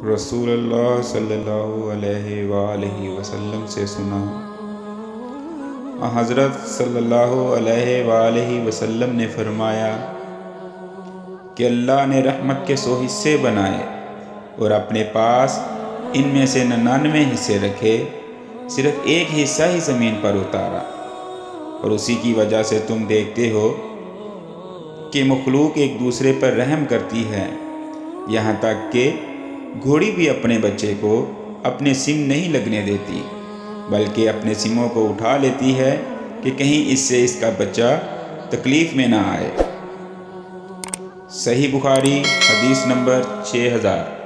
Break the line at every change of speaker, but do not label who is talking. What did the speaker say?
رسول اللہ صلی اللہ علیہ وآلہ وسلم سے سنا۔ حضرت صلی اللہ علیہ وآلہ وسلم نے فرمایا کہ اللہ نے رحمت کے 100 حصے بنائے اور اپنے پاس ان میں سے 99 حصے رکھے، صرف ایک حصہ ہی زمین پر اتارا، اور اسی کی وجہ سے تم دیکھتے ہو کہ مخلوق ایک دوسرے پر رحم کرتی ہے، یہاں تک کہ گھوڑی بھی اپنے بچے کو اپنے سم نہیں لگنے دیتی، بلکہ اپنے سموں کو اٹھا لیتی ہے کہ کہیں اس سے اس کا بچہ تکلیف میں نہ آئے۔ صحیح بخاری حدیث نمبر 6000۔